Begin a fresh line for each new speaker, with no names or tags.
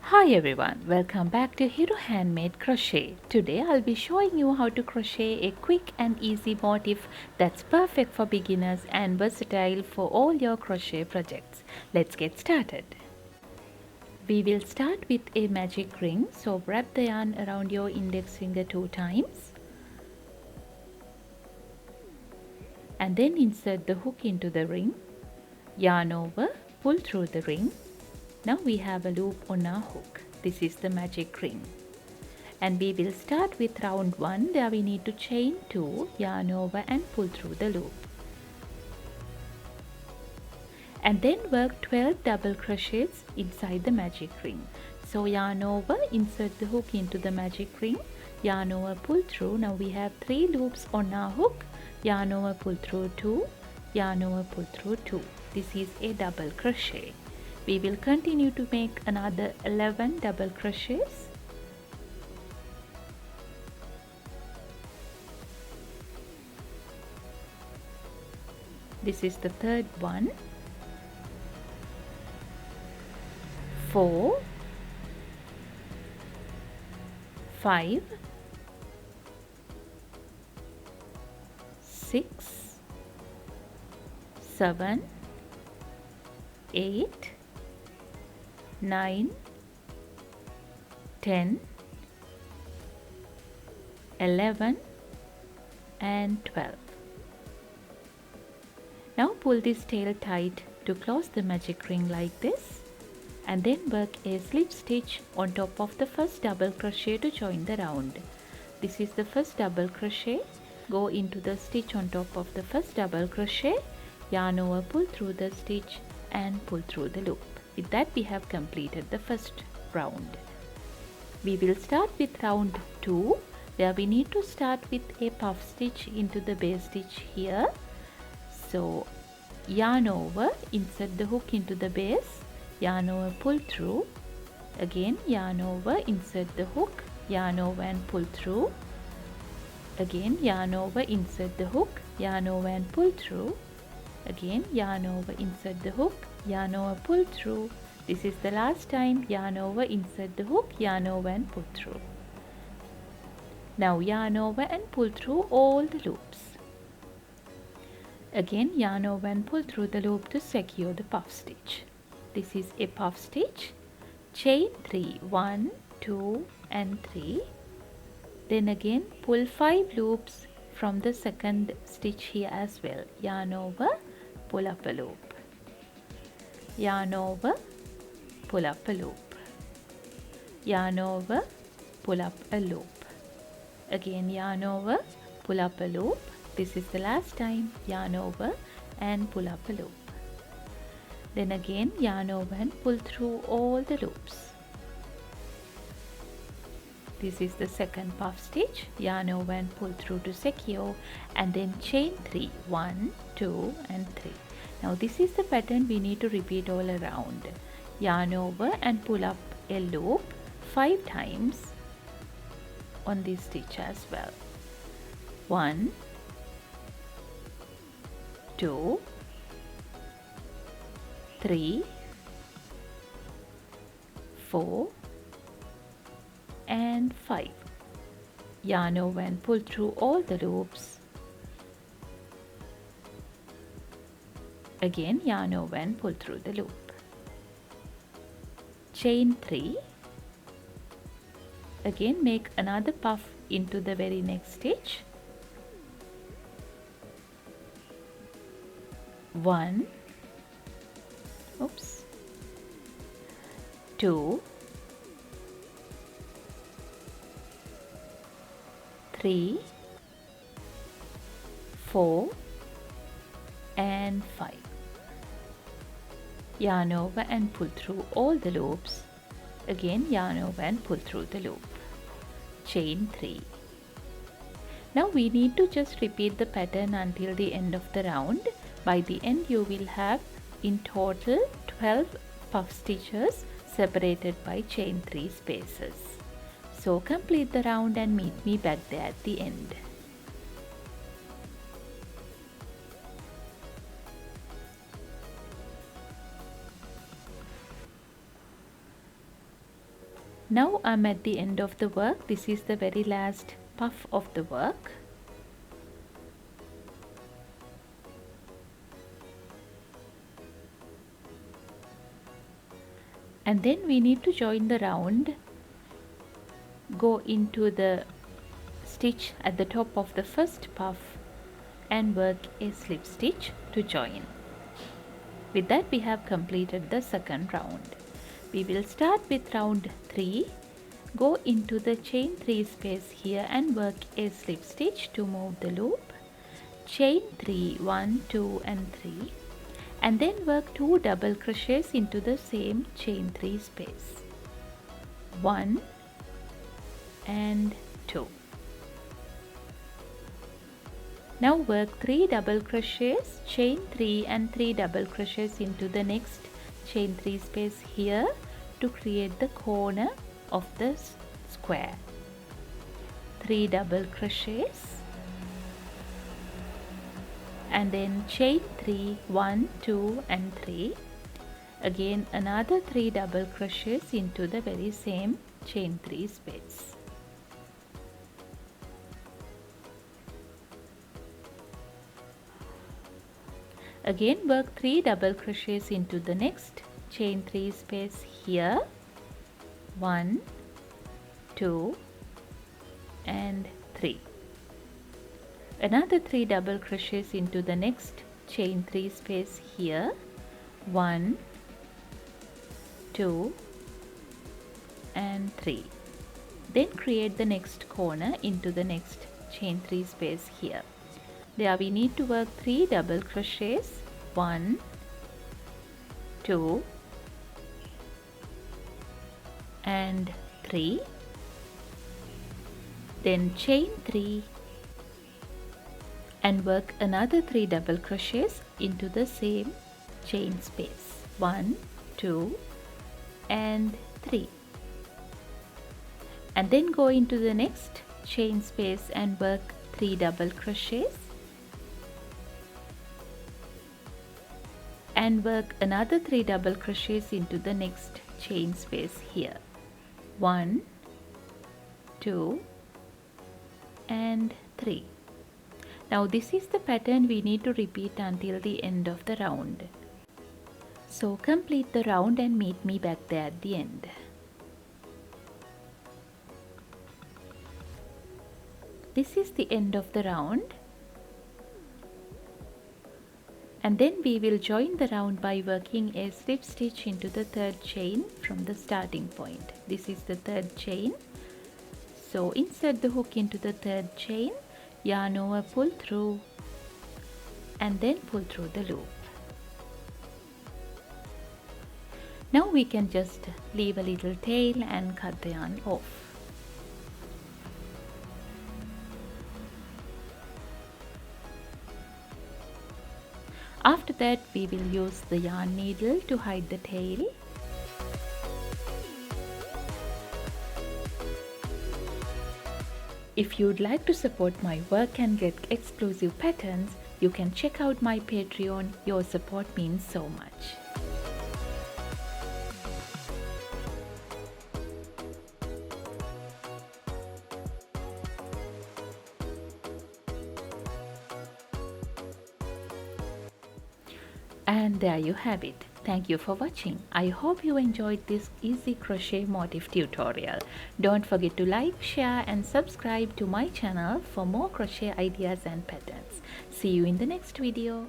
Hi everyone, welcome back to Hero Handmade Crochet. Today I'll be showing you how to crochet a quick and easy motif that's perfect for beginners and versatile for all your crochet projects. Let's get started. We will start with a magic ring, so wrap the yarn around your index finger 2 times and then insert the hook into the ring, yarn over, pull through the ring. Now we have a loop on our hook. This is the magic ring. And we will start with round 1. There we need to chain 2, yarn over and pull through the loop. And then work 12 double crochets inside the magic ring. So yarn over, insert the hook into the magic ring, yarn over, pull through. Now we have 3 loops on our hook, yarn over, pull through 2, yarn over, pull through 2. This is a double crochet. We will continue to make another 11 double crochets. This is the third one. 4, 5, 6, 7, 8, 9, 10, 11 and 12. Now pull this tail tight to close the magic ring like this, and then work a slip stitch on top of the first double crochet to join the round. This is the first double crochet. Go into the stitch on top of the first double crochet, yarn over, pull through the stitch and pull through the loop. With that we have completed the first round. We will start with round 2, where we need to start with a puff stitch into the base stitch here. So yarn over, insert the hook into the base, yarn over, pull through, again yarn over, insert the hook, yarn over and pull through, again yarn over, insert the hook, yarn over and pull through, again yarn over, insert the hook, yarn over, pull through. This is the last time. Yarn over, insert the hook, yarn over and pull through. Now yarn over and pull through all the loops. Again yarn over and pull through the loop to secure the puff stitch. This is a puff stitch. Chain 3, 1, 2 and 3. Then again pull 5 loops from the second stitch here as well. Yarn over, pull up a loop, yarn over, pull up a loop, yarn over, pull up a loop, again yarn over, pull up a loop. This is the last time. Yarn over and pull up a loop. Then again yarn over and pull through all the loops. This is the second puff stitch. Yarn over and pull through to secure, and then chain 3, 1, 2 and 3. Now this is the pattern we need to repeat all around. Yarn over and pull up a loop 5 times on this stitch as well. 1, 2, 3, 4 and 5. Yarn over and pull through all the loops. Again yarn over and pull through the loop. Chain 3. Again make another puff into the very next stitch. 1, 2, 3, 4 and 5. Yarn over and pull through all the loops. Again yarn over and pull through the loop. Chain 3. Now we need to just repeat the pattern until the end of the round. By the end you will have in total 12 puff stitches separated by chain 3 spaces. So complete the round and meet me back there at the end. Now I'm at the end of the work. This is the very last puff of the work. And then we need to join the round, go into the stitch at the top of the first puff and work a slip stitch to join. With that we have completed the second round. We will start with round 3, go into the chain 3 space here and work a slip stitch to move the loop, chain 3, 1, 2 and 3, and then work 2 double crochets into the same chain 3 space, 1 and 2. Now work 3 double crochets, chain 3 and 3 double crochets into the next chain 3 space here to create the corner of the square. 3 double crochets and then chain 3, 1, 2 and 3. Again another 3 double crochets into the very same chain 3 space. Again work 3 double crochets into the next chain 3 space here, 1, 2 and 3. Another 3 double crochets into the next chain 3 space here, 1, 2 and 3. Then create the next corner into the next chain 3 space here. There we need to work 3 double crochets, 1, 2 and 3. Then chain 3 and work another 3 double crochets into the same chain space, 1, 2 and 3. And then go into the next chain space and work 3 double crochets and work another 3 double crochets into the next chain space here, 1, 2 and 3. Now this is the pattern we need to repeat until the end of the round. So complete the round and meet me back there at the end. This is the end of the round. And then we will join the round by working a slip stitch into the third chain from the starting point. This is the third chain. So insert the hook into the third chain, yarn over, pull through and then pull through the loop. Now we can just leave a little tail and cut the yarn off. After that we will use the yarn needle to hide the tail. If you'd like to support my work and get exclusive patterns, you can check out my Patreon. Your support means so much. And there you have it. Thank you for watching. I hope you enjoyed this easy crochet motif tutorial. Don't forget to like, share and subscribe to my channel for more crochet ideas and patterns. See you in the next video.